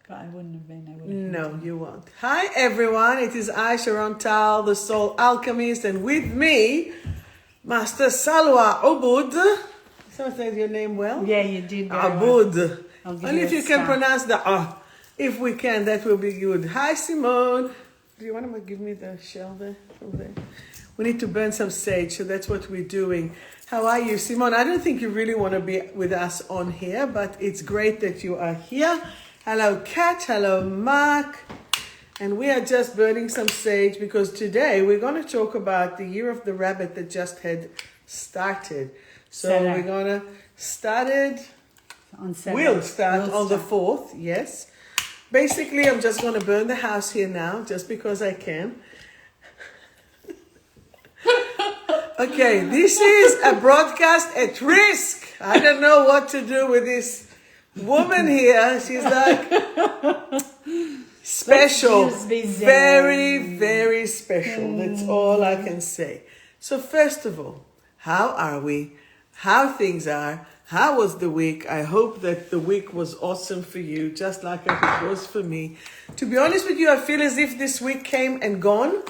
I wouldn't have been able to. No, you won't. Hi, everyone. It is 𝗖𝗵𝗶𝗏𝗏, the soul alchemist, and with me, Master 𝗖𝗵𝗶𝗏𝗏𝗏. Someone said your name well? Yeah, you did. 𝗵𝗶𝗏𝗏𝗏. Only if you can star. pronounce the If we can, that will be good. Hi, Simone. Do you want to give me the shell there? From there? We need to burn some sage, so that's what we're doing. How are you, Simone? I don't think you really want to be with us on here, but it's great that you are here. Hello, Kat. Hello, Mark. And we are just burning some sage because today we're going to talk about the year of the rabbit that just had started. So we're going to start it. We'll start on the 4th, yes. Basically, I'm just going to burn the house here now, just because I can. Okay, this is a broadcast at risk. I don't know what to do with this woman here. She's like special. Very, very special. That's all I can say. So first of all, how are we? How things are? How was the week? I hope that the week was awesome for you, just like it was for me. To be honest with you, I feel as if this week came and gone.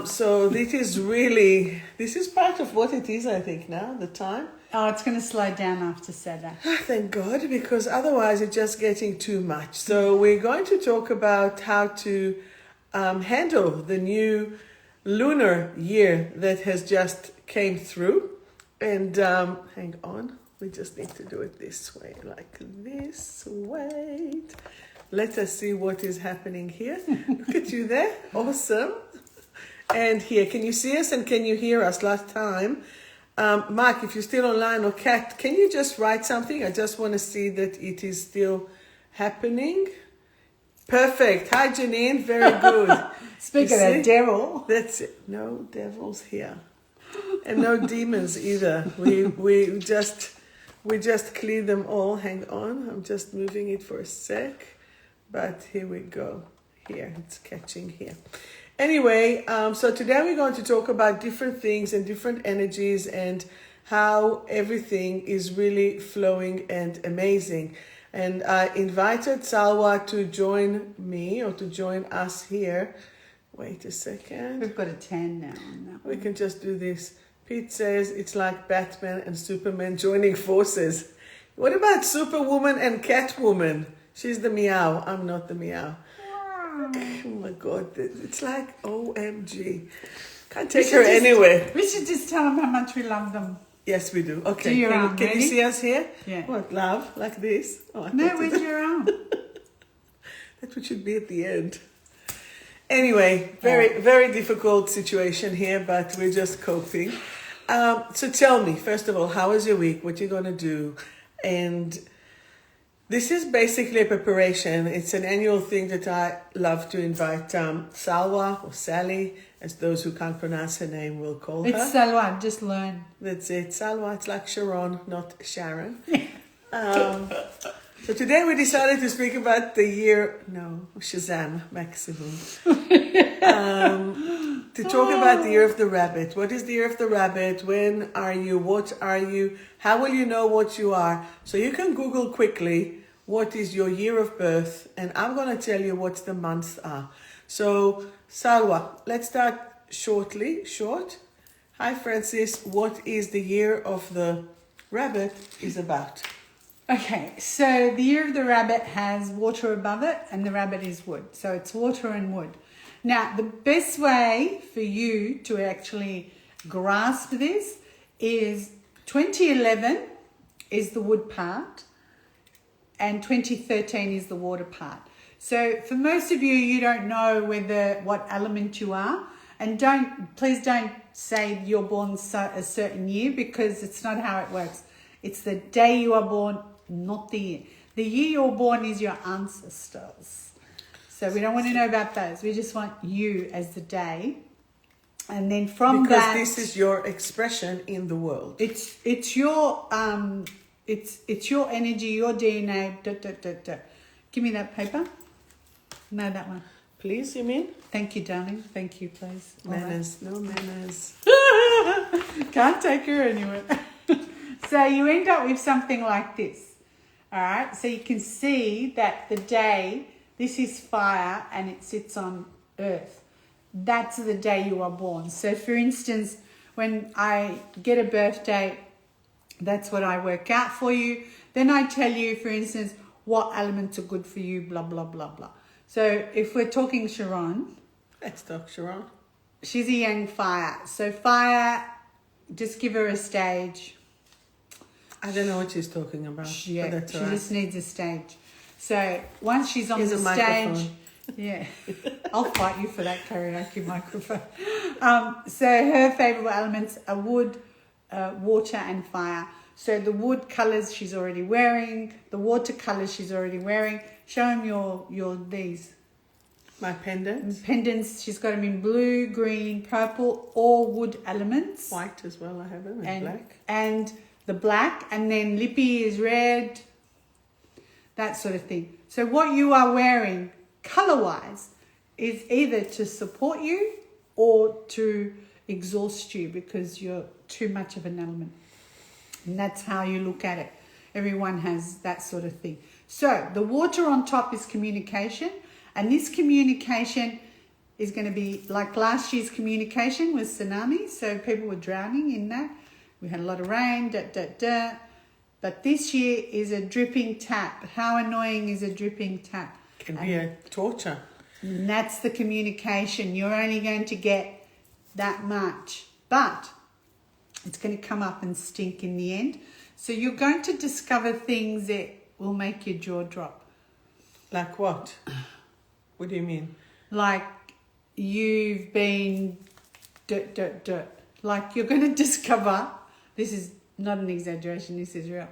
So this is part of what it is, I think, now, the time. Oh, it's going to slow down after Saturday. Thank God, because otherwise it's just getting too much. So we're going to talk about how to handle the new lunar year that has just came through. And hang on, we just need to do it this way, like this. Wait. Let us see what is happening here. Look at you there. Awesome. And here, can you see us and can you hear us? Last time, Mark, if you're still online, or Kat, can you just write something? I just want to see that it is still happening. Perfect. Hi, Janine. Very good. Speaking of devil. That's it. No devils here. And no demons either. We just clear them all. Hang on. I'm just moving it for a sec. But here we go. Here, it's catching here. Anyway, so today we're going to talk about different things and different energies and how everything is really flowing and amazing. And I invited Salwa to join me or to join us here. Wait a second. We've got a 10 now on that one. We can just do this. Pete says it's like Batman and Superman joining forces. What about Superwoman and Catwoman? She's the meow. I'm not the meow. Oh my God, it's like OMG. Can't take her anywhere. We should just tell them how much we love them. Yes, we do. Okay, do your arm, can you see us here? Yeah. What, love? Like this? Oh, no, where's your arm? That's what should be at the end. Anyway, very difficult situation here, but we're just coping. So tell me, first of all, how was your week? What you're going to do? And this is basically a preparation. It's an annual thing that I love to invite Salwa or Sally, as those who can't pronounce her name will call her. It's Salwa, just learn. That's it. Salwa, it's like Sharon, not Sharon. So today we decided to speak about the year, Shazam, maximum. To talk about the year of the rabbit. What is the year of the rabbit? When are you? What are you? How will you know what you are? So you can Google quickly what is your year of birth, and I'm going to tell you what the months are. So, Salwa, let's start short. Hi, Francis. What is the year of the rabbit is about? Okay, so the year of the rabbit has water above it, and the rabbit is wood. So it's water and wood. Now, the best way for you to actually grasp this is 2011 is the wood part and 2013 is the water part. So for most of you, you don't know what element you are, and please don't say you're born a certain year, because it's not how it works. It's the day you are born, not the year. The year you're born is your ancestors. So we don't want to know about those. We just want you as the day. And then because this is your expression in the world. It's your it's your energy, your DNA. Give me that paper. No, that one. Please, you mean? Thank you, darling. Thank you, please. Manners, no manners. Can't take her anywhere. So you end up with something like this. All right, so you can see that the day, this is fire and it sits on earth. That's the day you are born. So for instance, when I get a birthday, that's what I work out for you. Then I tell you, for instance, what elements are good for you, blah, blah, blah, blah. So if we're talking Sharon. Let's talk Sharon. She's a young fire. So fire, just give her a stage. I don't know what she's talking about. Yeah, but that's she all right. just needs a stage. So once she's on Here's the a stage, microphone. yeah, I'll fight you for that karaoke microphone. So her favourite elements are wood, water and fire. So the wood colours she's already wearing, the water colours she's already wearing. Show them your these. My pendants. Pendants, she's got them in blue, green, purple, or wood elements. White as well, I have them, and black. And the black, and then lippy is red, that sort of thing. So what you are wearing, colour-wise, is either to support you or to exhaust you because you're too much of an element. And that's how you look at it. Everyone has that sort of thing. So the water on top is communication, and this communication is going to be like last year's communication was tsunami, so people were drowning in that. We had a lot of rain, but this year is a dripping tap. How annoying is a dripping tap? Can be a torture. And that's the communication. You're only going to get that much, but it's going to come up and stink in the end. So you're going to discover things that will make your jaw drop. Like what? What do you mean? Like you've been Like you're going to discover, this is not an exaggeration, this is real,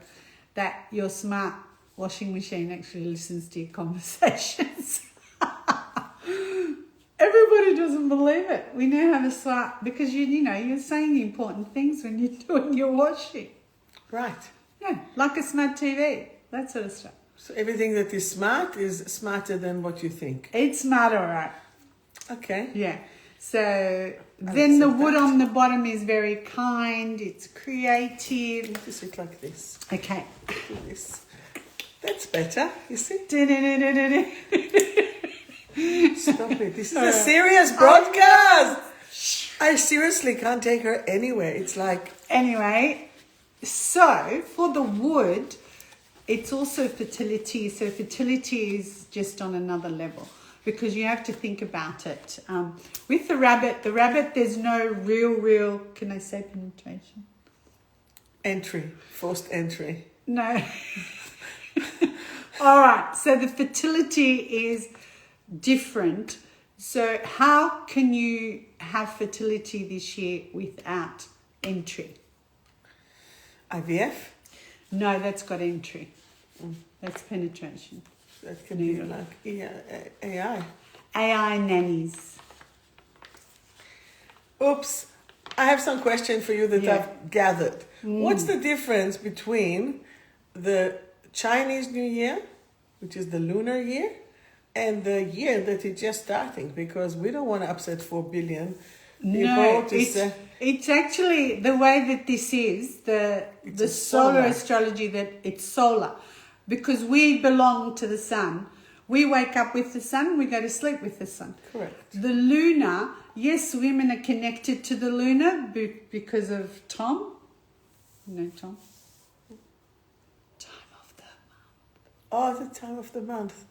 that your smart washing machine actually listens to your conversations. Everybody doesn't believe it. We now have a smart, because you know, you're saying the important things when you're doing your washing. Right. Yeah, like a smart TV, that sort of stuff. So everything that is smart is smarter than what you think. It's smart, all right. Okay. Yeah. So then the wood on the bottom is very kind. It's creative. Let me sit like this. Okay. Do this. That's better. You see? Stop it. This is a serious broadcast. I seriously can't take her anywhere. It's like... Anyway, so for the wood, it's also fertility. So fertility is just on another level, because you have to think about it. With the rabbit, there's no real, can I say penetration? Entry. Forced entry. No. All right. So the fertility is different. So how can you have fertility this year without entry? IVF? No, that's got entry. That's penetration. That can be like AI. AI nannies. Oops. I have some question for you that Yeah. I've gathered. What's the difference between the Chinese New Year, which is the lunar year, and the year that is just starting? Because we don't want to upset 4 billion people. No, it's actually the way that this is, the solar astrology, that it's solar. Because we belong to the sun. We wake up with the sun, we go to sleep with the sun. Correct. The lunar, yes, women are connected to the lunar because of Tom. You know Tom? Time of the month. Oh, the time of the month.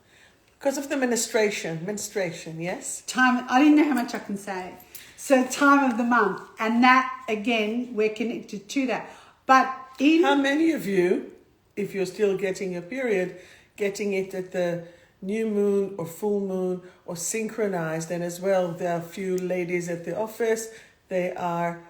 Because of the menstruation, yes? I didn't know how much I can say. So time of the month. And that, again, we're connected to that. But How many of you, if you're still getting your period, getting it at the new moon or full moon or synchronized? And as well, there are a few ladies at the office. They are,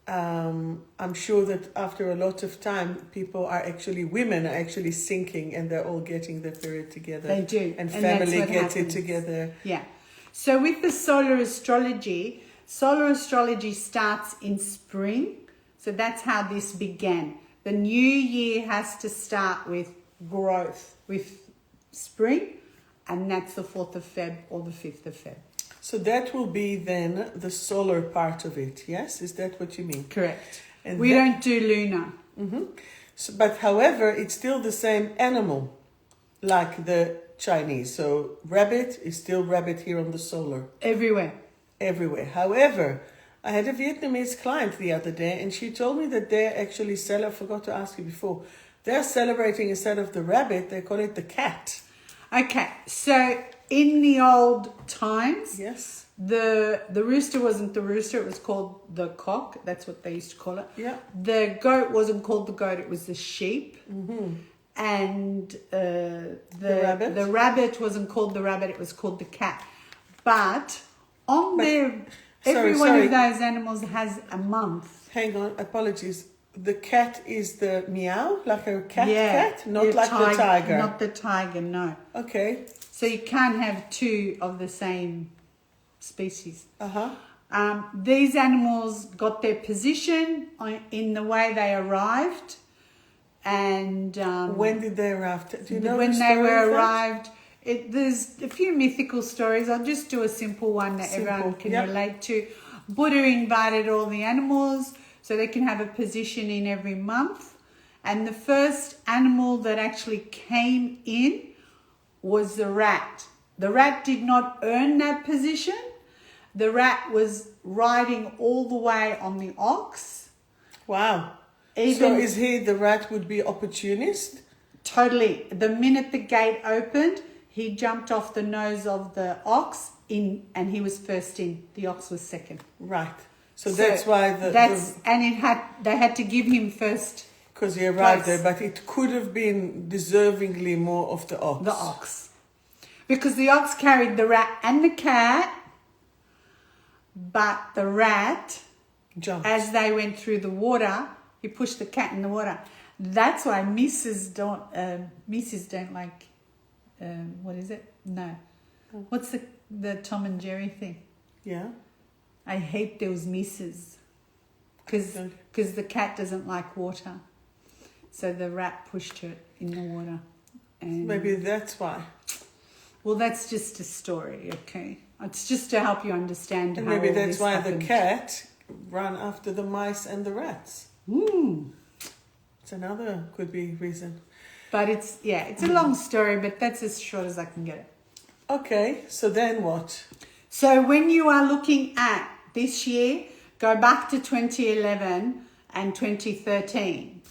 I'm sure that after a lot of time, women are actually syncing, and they're all getting their period together. They do. And that's family what gets happens. it together. Yeah. So with the solar astrology starts in spring. So that's how this began. The new year has to start with growth, with spring, and that's the 4th of Feb or the 5th of Feb. So that will be then the solar part of it, yes? Is that what you mean? Correct. And we don't do lunar. Mm-hmm. So, but however, it's still the same animal, like the Chinese. So rabbit is still rabbit here on the solar. Everywhere. Everywhere. However, I had a Vietnamese client the other day, and she told me that they're actually I forgot to ask you before. They're celebrating, instead of the rabbit, they call it the cat. Okay, so in the old times, Yes. the rooster wasn't the rooster, it was called the cock. That's what they used to call it. Yeah. The goat wasn't called the goat, it was the sheep. Mm-hmm. And the rabbit? rabbit wasn't called the rabbit, it was called the cat. But on every one of those animals has a month. Hang on, apologies. The cat is the meow, like a cat, not like the tiger. Not the tiger, no. Okay. So you can't have two of the same species. These animals got their position in the way they arrived, and when did they arrive? Do you know when the they story were of that? arrived? There's a few mythical stories. I'll just do a simple one that everyone can relate to. Buddha invited all the animals so they can have a position in every month. And the first animal that actually came in was the rat. The rat did not earn that position. The rat was riding all the way on the ox. Wow. So is the rat would be opportunist? Totally. The minute the gate opened, he jumped off the nose of the ox and he was first in. The ox was second. Right. So that's why they had to give him first. Because he arrived there, but it could have been deservingly more of the ox. The ox. Because the ox carried the rat and the cat, but the rat, jumped. As they went through the water, he pushed the cat in the water. That's why misses don't like, what is it? No. What's the Tom and Jerry thing? Yeah. I hate those misses. Because the cat doesn't like water. So the rat pushed her in the water. And maybe that's why. Well, that's just a story, okay? It's just to help you understand and how maybe all that's this why happened. the cat ran after the mice and the rats. It's another could be reason. But it's a long story, but that's as short as I can get it. Okay, so then what? So when you are looking at this year, go back to 2011 and 2013.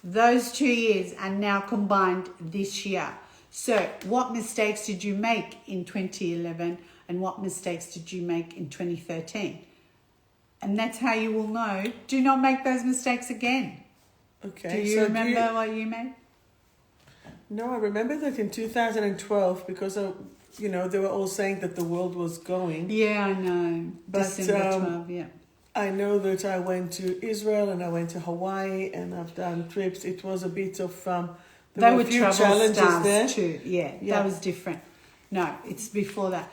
Those 2 years are now combined this year. So what mistakes did you make in 2011 and what mistakes did you make in 2013? And that's how you will know. Do not make those mistakes again. Okay. Do you remember what you made? No, I remember that in 2012 because they were all saying that the world was going. Yeah, I know. But, December 12, yeah. I know that I went to Israel and I went to Hawaii and I've done trips. It was a bit of there were a few travel challenges stars there too. Yeah, that was different. No, it's before that.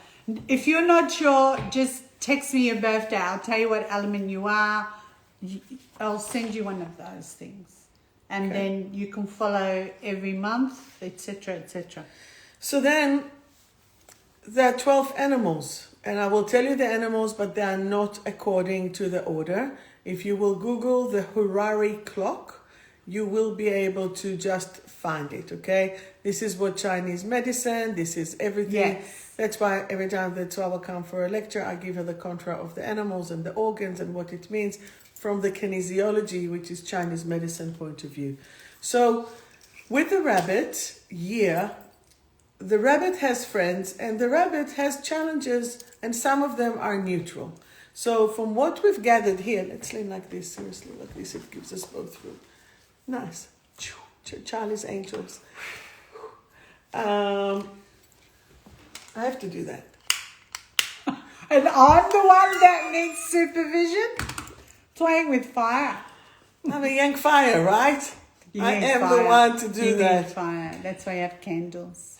If you're not sure, just text me your birthday. I'll tell you what element you are. I'll send you one of those things. And then you can follow every month, etc., etc. So then there are 12 animals. And I will tell you the animals, but they are not according to the order. If you will Google the Harari clock, you will be able to just find it, okay? This is what Chinese medicine, this is everything. Yes. That's why every time that I will come for a lecture, I give her the contra of the animals and the organs and what it means from the kinesiology, which is Chinese medicine point of view. So with the rabbit year, the rabbit has friends and the rabbit has challenges and some of them are neutral. So from what we've gathered here, let's lean like this, seriously, like this, it gives us both room. Nice. Charlie's Angels. I have to do that. And I'm the one that needs supervision? Playing with fire. I'm a young fire, right? I am fire. the one to do you that. Need fire. That's why you have candles.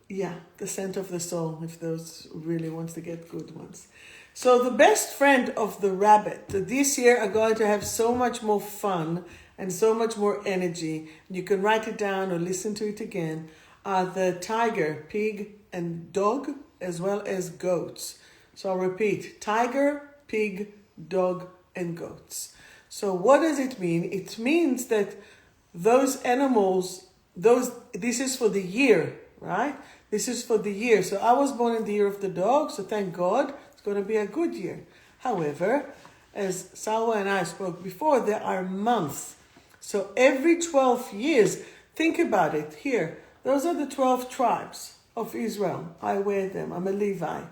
Yeah, the scent of the soul, if those really wants to get good ones. So the best friend of the rabbit this year are going to have so much more fun and so much more energy. You can write it down or listen to it again. Are the tiger, pig, and dog, as well as goats. So I'll repeat, tiger, pig, dog, and goats. So what does it mean? It means that those animals, this is for the year, right? This is for the year. So I was born in the year of the dog, so thank God it's going to be a good year. However, as 𝗟𝗏 and I spoke before, there are months. So every 12 years, think about it. Here, those are the 12 tribes of Israel. I wear them. I'm a Levi.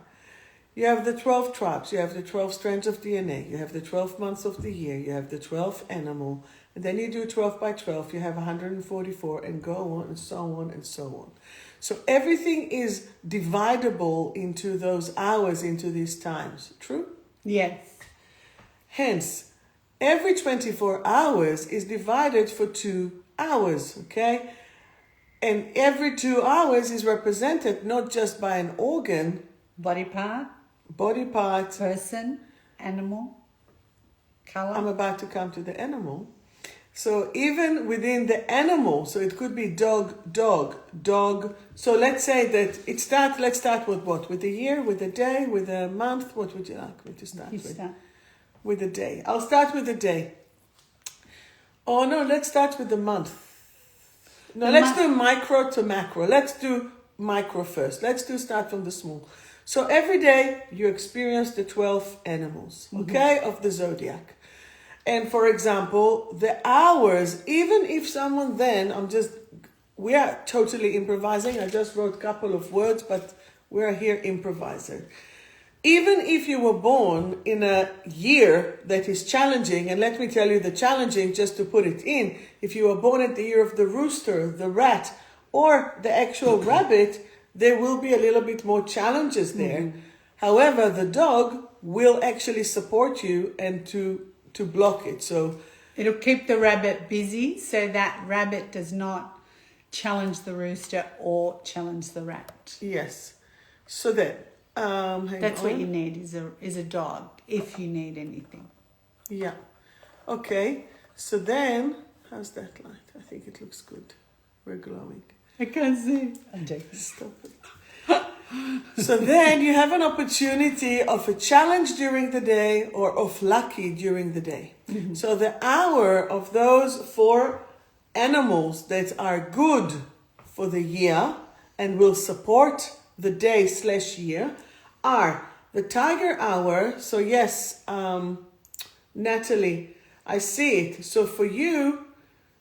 You have the 12 tribes. You have the 12 strands of DNA. You have the 12 months of the year. You have the 12th animal. And then you do 12 by 12. You have 144 and go on and so on and so on. So everything is dividable into those hours, into these times. True? Yes. Hence, every 24 hours is divided for 2 hours, okay? And every 2 hours is represented not just by an organ, Body part, person, animal, color. I'm about to come to the animal. So even within the animal, so it could be dog. So let's say that let's start with what? With the year, with the day, with the month. What would you like me to start with? With the day. I'll start with the day. Oh no, let's start with the month. No, let's do micro to macro. Let's do micro first. Start from the small. So every day you experience the 12 animals, okay, of the zodiac. And for example, the hours, even if someone we are totally improvising. I just wrote a couple of words, but we're here improvising. Even if you were born in a year that is challenging, and let me tell you the challenging, just to put it in, if you were born at the year of the rooster, the rat, or the actual rabbit, there will be a little bit more challenges there. However, the dog will actually support you and to block it. So it'll keep the rabbit busy so that rabbit does not challenge the rooster or challenge the rat. Yes. So then, that's what you need is a dog if you need anything. Yeah. Okay. So then, how's that light? I think it looks good. We're glowing. I can't see. I'm joking. Stop it. So then you have an opportunity of a challenge during the day or of lucky during the day. So the hour of those 4 animals that are good for the year and will support the day/year are the tiger hour. So yes, Natalie, I see it. So for you,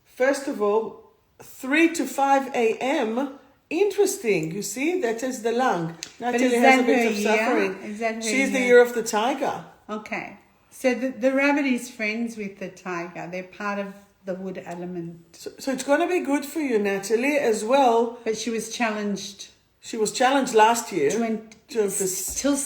first of all, 3 to 5 a.m., interesting. You see, that is the lung. Natalie has a bit of suffering. She's the year of the tiger. Okay. So the rabbit is friends with the tiger. They're part of the wood element. So it's going to be good for you, Natalie, as well. But she was challenged. She was challenged last year. Till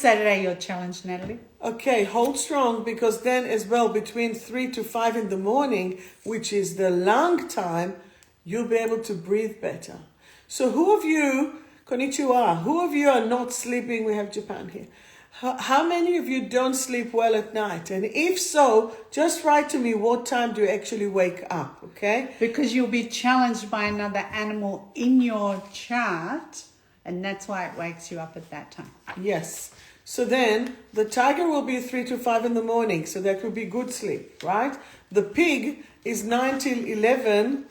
Saturday you're challenged, Natalie. Okay, hold strong, because then as well, between 3 to 5 in the morning, which is the lung time, you'll be able to breathe better. So who of you, konnichiwa, who of you are not sleeping? We have Japan here. How many of you don't sleep well at night? And if so, just write to me what time do you actually wake up, okay? Because you'll be challenged by another animal in your chart, and that's why it wakes you up at that time. Yes. So then the tiger will be 3 to 5 in the morning, so that will be good sleep, right? The pig is 9 till 11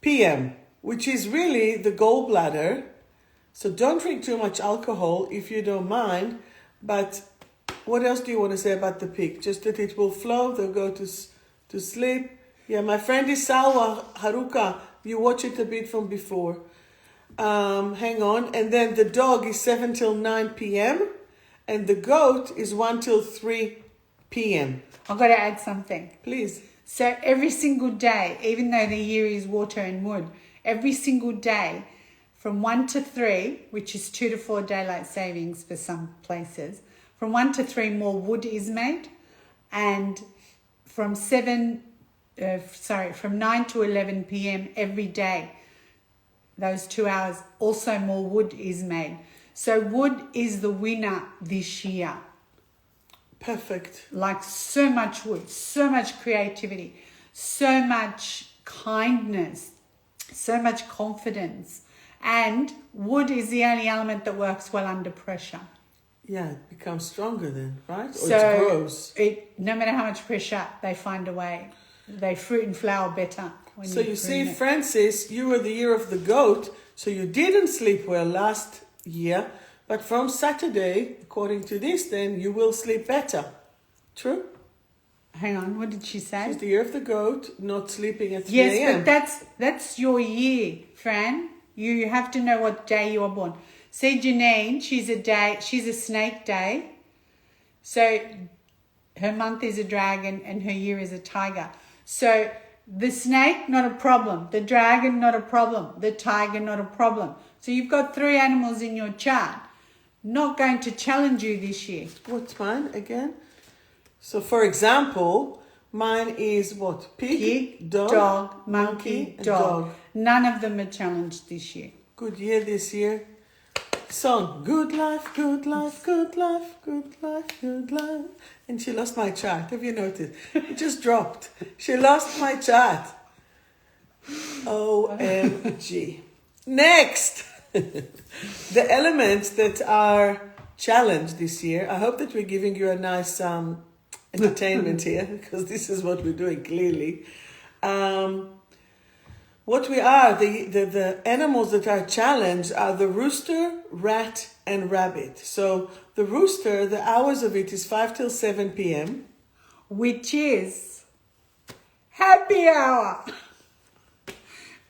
p.m., which is really the gallbladder. So don't drink too much alcohol if you don't mind. But what else do you want to say about the pig? Just that it will flow, they'll go to sleep. Yeah, my friend is 𝗟𝗏, Haruka. You watch it a bit from before. Hang on. And then the dog is 7 till 9 p.m. And the goat is 1 till 3 p.m. I've got to add something. Please. So every single day, even though the year is water and wood, every single day from 1 to 3, which is 2 to 4 daylight savings for some places, from 1 to 3 more wood is made, and from 9 to 11 p.m. every day, those 2 hours, also more wood is made. So wood is the winner this year. Perfect. Like so much wood, so much creativity, so much kindness, so much confidence. And wood is the only element that works well under pressure. Yeah, it becomes stronger then, right? Or so it grows. No matter how much pressure, they find a way. They fruit and flower better. when So you see, prune it. Francis, you were the year of the goat, so you didn't sleep well last year, but from Saturday, according to this, then you will sleep better. True? Hang on, what did she say? She's the year of the goat, not sleeping at 3 Yes, a.m. but that's your year, Fran. You have to know what day you are born. See, Janine, she's a snake day. So her month is a dragon and her year is a tiger. So the snake, not a problem. The dragon, not a problem. The tiger, not a problem. So you've got 3 animals in your chart. Not going to challenge you this year. What's mine again? So, for example, mine is what? Pig, dog, monkey, and dog. None of them are challenged this year. Good year this year. Song, good life, good life, good life, good life, good life. And she lost my chart. Have you noticed? It just dropped. She lost my chart. OMG. Next. The elements that are challenged this year. I hope that we're giving you a nice entertainment here, because this is what we're doing clearly. What we are, the animals that are challenged are the rooster, rat, and rabbit. So the rooster, the hours of it is 5 till 7 p.m. Which is happy hour.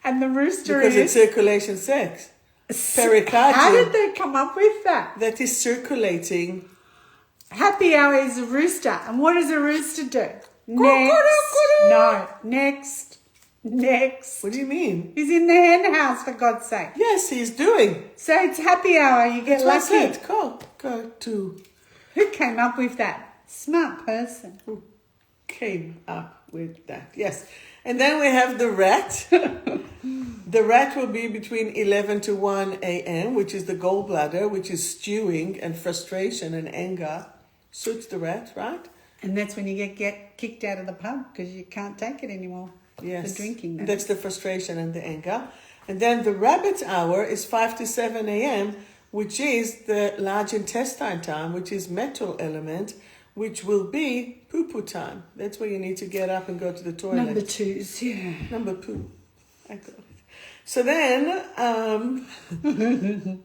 And the rooster Because is... it's circulation sex. Pericardium. How did they come up with that? That is circulating. Happy hour is a rooster. And what does a rooster do? Next. What do you mean? He's in the hen house, for God's sake. Yes, he's doing. So it's happy hour. You get That's lucky. what I said. Go to. Who came up with that? Smart person. Who came up with that? Yes. And then we have the rat. The rat will be between 11 to 1 a.m., which is the gallbladder, which is stewing and frustration and anger. Suits the rat, right? And that's when you get kicked out of the pub because you can't take it anymore. Yes. The drinking. That's the frustration and the anger. And then the rabbit hour is 5 to 7 a.m., which is the large intestine time, which is metal element, which will be poo-poo time. That's where you need to get up and go to the toilet. Number 2s, yeah. Number poo. I got it. So then,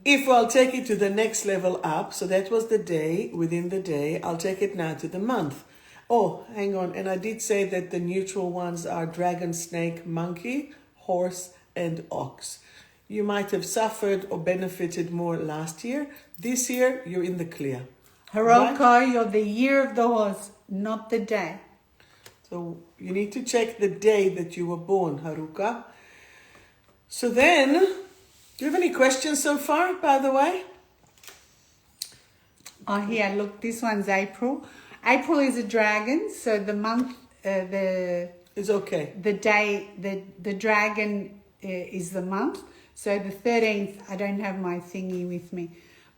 if I'll take it to the next level up, so that was the day, within the day, I'll take it now to the month. Oh, hang on. And I did say that the neutral ones are dragon, snake, monkey, horse, and ox. You might have suffered or benefited more last year. This year, you're in the clear. Haruka, Right? you're the year of the horse, not the day. So you need to check the day that you were born, Haruka. So then, do you have any questions so far, by the way? Oh, here, look, this one's April. April is a dragon, so the month, It's okay. the day, the dragon is the month. So the 13th, I don't have my thingy with me.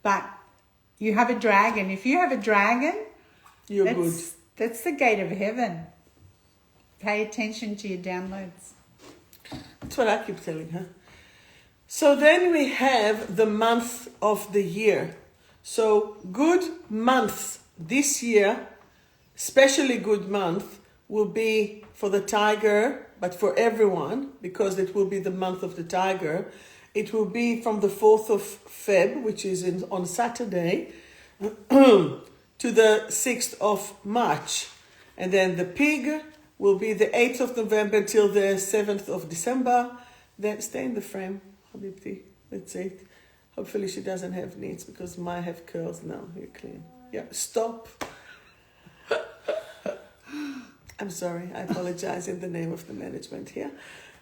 But you have a dragon. If you have a dragon, You're good. That's the gate of heaven. Pay attention to your downloads. That's what I keep telling her. So then we have the month of the year. So good month this year, especially good month, will be for the tiger, but for everyone, because it will be the month of the tiger. It will be from the 4th of Feb, which is on Saturday, to the 6th of March. And then the pig will be the 8th of November till the 7th of December. Then stay in the frame, Habibti. That's it. Hopefully she doesn't have needs because mine have curls. No, you're clean. Yeah, stop. I'm sorry. I apologize in the name of the management here.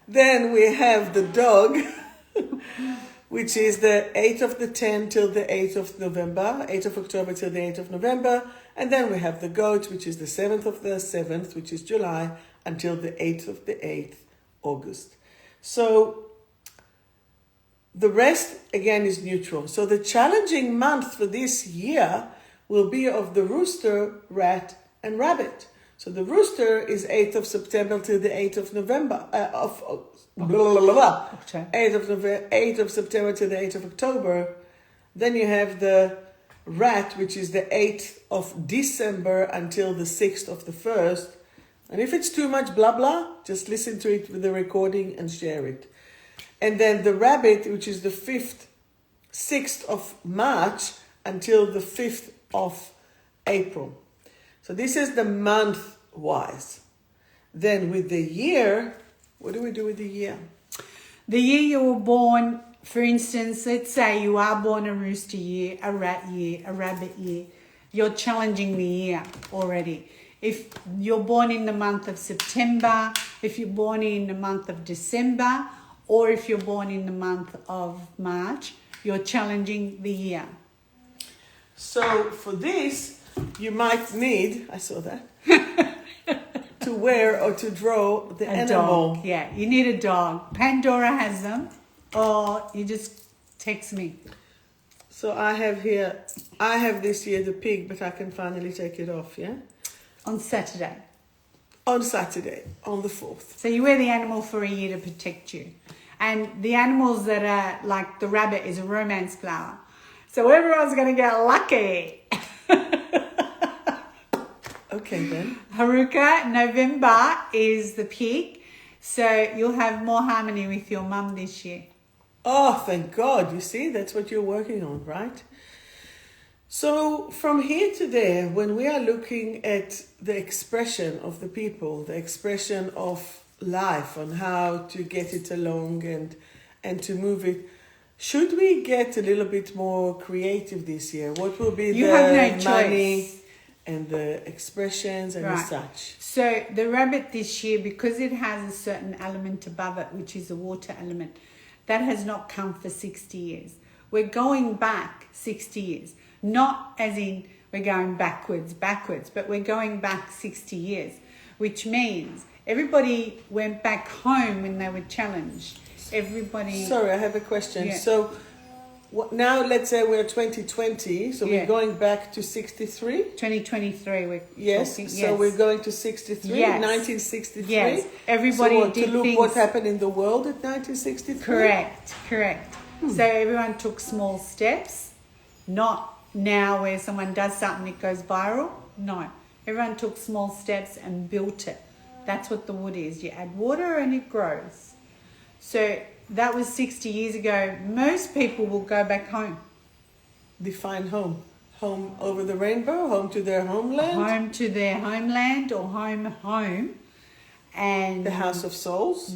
Then we have the dog, which is the 8th of the 10th till the 8th of November, 8th of October till the 8th of November. And then we have the goat, which is the 7th of the 7th, which is July, until the 8th of the 8th, August. So the rest, again, is neutral. So the challenging month for this year will be of the rooster, rat, and rabbit. So the rooster is 8th of September till the 8th of November, 8th of September till the 8th of October. Then you have the rat, which is the 8th of December until the 6th of the 1st. And if it's too much blah blah, just listen to it with the recording and share it. And then the rabbit, which is the 6th of March until the 5th of April. So this is the month wise. Then with the year, what do we do with the year? The year you were born, for instance, let's say you are born a rooster year, a rat year, a rabbit year. You're challenging the year already. If you're born in the month of September, if you're born in the month of December, or if you're born in the month of March, you're challenging the year. So for this, you might need, I saw that, to wear or to draw the animal. Dog. Yeah, you need a dog. Pandora has them, or you just text me. So I have this year the pig, but I can finally take it off, yeah? On Saturday. On Saturday, on the 4th. So you wear the animal for a year to protect you. And the animals that are, like the rabbit is a romance flower. So everyone's going to get lucky. Okay then. Haruka, November is the pig. So you'll have more harmony with your mum this year. Oh, thank God. You see, that's what you're working on, right? So from here to there, when we are looking at the expression of the people, the expression of life, on how to get it along and to move it, should we get a little bit more creative this year? What will be You the have no money choice. And the expressions and the such? So the rabbit this year, because it has a certain element above it, which is a water element, that has not come for 60 years. We're going back 60 years. Not as in we're going backwards, but we're going back 60 years, which means everybody went back home when they were challenged. Everybody... Sorry, I have a question. Yeah. So now let's say we're 2020, so we're going back to 63? 2023, we're yes, talking, so we're going to 63, yes. 1963? Yes, everybody so did to look things... what happened in the world at 1963? Correct. So everyone took small steps, not now where someone does something it goes viral. No, everyone took small steps and built it. That's what the wood is. You add water and it grows. So that was 60 years ago. Most people will go back home. Define home. Home over the rainbow, home to their homeland? Home to their homeland or home. And the house of souls?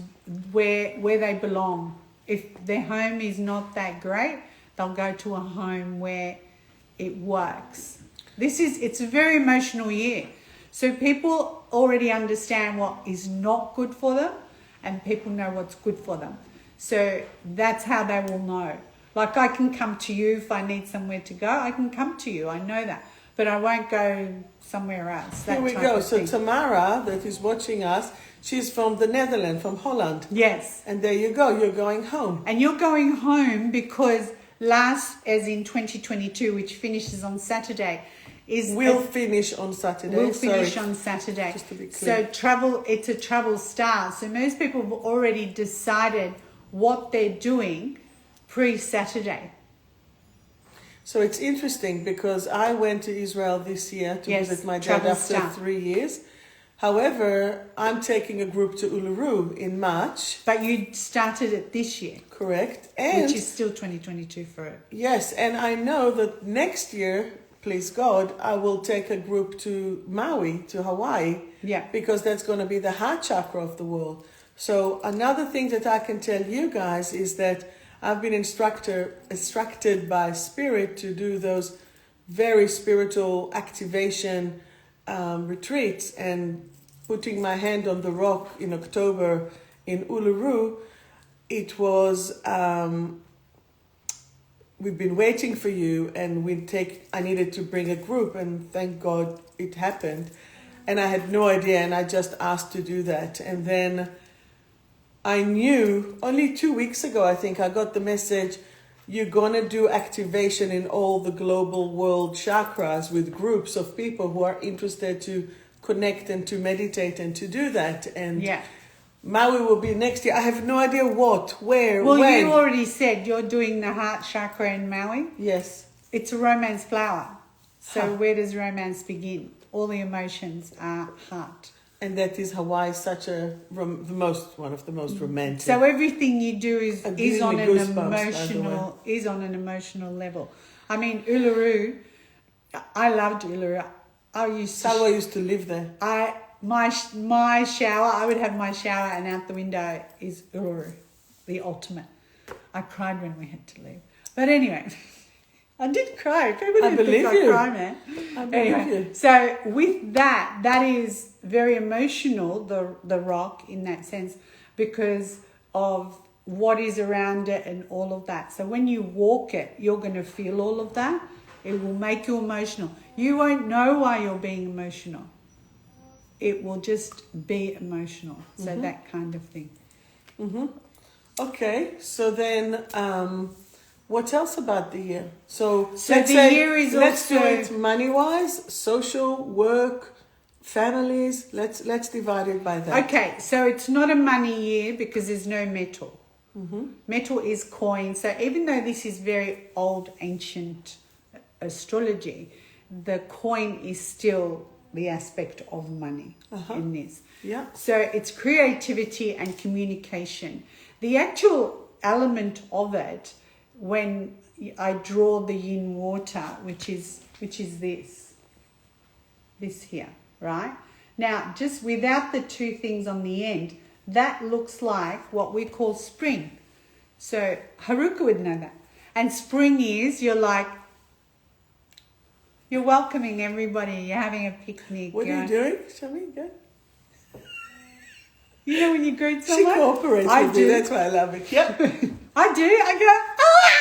Where they belong. If their home is not that great, they'll go to a home where it works. It's a very emotional year. So people already understand what is not good for them and people know what's good for them. So that's how they will know. Like I can come to you if I need somewhere to go. I can come to you. I know that. But I won't go somewhere else. Here we go. So Tamara, that is watching us, she's from the Netherlands, from Holland. Yes. And there you go. You're going home. And you're going home because as in 2022, which finishes on Saturday, We'll finish on Saturday. On Saturday. Just to be clear. So it's a travel star. So most people have already decided what they're doing pre-Saturday. So it's interesting because I went to Israel this year to visit my dad after 3 years. However, I'm taking a group to Uluru in March. But you started it this year. Correct. Which is still 2022 for it. Yes, and I know that next year, please God, I will take a group to Maui, to Hawaii. Yeah. Because that's going to be the heart chakra of the world. So another thing that I can tell you guys is that I've been instructed by Spirit to do those very spiritual activation retreats, and putting my hand on the rock in October in Uluru. It was, we've been waiting for you, and I needed to bring a group, and thank God it happened. And I had no idea, and I just asked to do that. And then I knew only 2 weeks ago, I think I got the message, you're going to do activation in all the global world chakras with groups of people who are interested to connect and to meditate and to do that. And Maui will be next year. I have no idea what, where, when. Well, you already said you're doing the heart chakra in Maui. Yes. It's a romance flower. So where does romance begin? All the emotions are heart. And that is Hawaii such one of the most romantic. So everything you do is on an emotional level. I mean, Uluru, I loved Uluru. Salwa used to live there. My shower, I would have my shower, and out the window is Uluru, the ultimate. I cried when we had to leave. But anyway, I did cry. People didn't think I cry, man. I believe you. So with that is very emotional, the rock in that sense, because of what is around it and all of that. So when you walk it, you're going to feel all of that. It will make you emotional. You won't know why you're being emotional. It will just be emotional. So that kind of thing. Mm-hmm. Okay, so then what else about the year? So let's do it money-wise, social, work, families. Let's divide it by that. Okay, so it's not a money year because there's no metal. Metal is coin. So even though this is very old, ancient astrology, the coin is still the aspect of money in this. Yeah. So it's creativity and communication. The actual element of it, when I draw the yin water, which is this here, right? Now, just without the two things on the end, that looks like what we call spring. So Haruka would know that. And spring is, you're welcoming everybody, you're having a picnic. What are you doing? Shall we go? You know when you greet someone? She cooperates with me, that's why I love it. Yep. I do. I go, ah!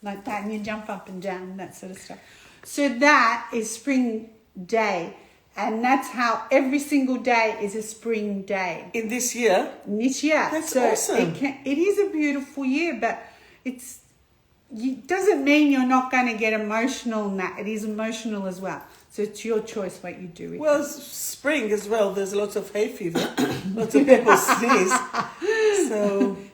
Like that, and you jump up and down, that sort of stuff. So that is spring day. And that's how every single day is a spring day. In this year? This year. That's awesome. It is a beautiful year, but it doesn't mean you're not going to get emotional in that. It is emotional as well. So it's your choice what you do with it. Well, spring as well. There's lots of hay fever. Lots of people sneeze.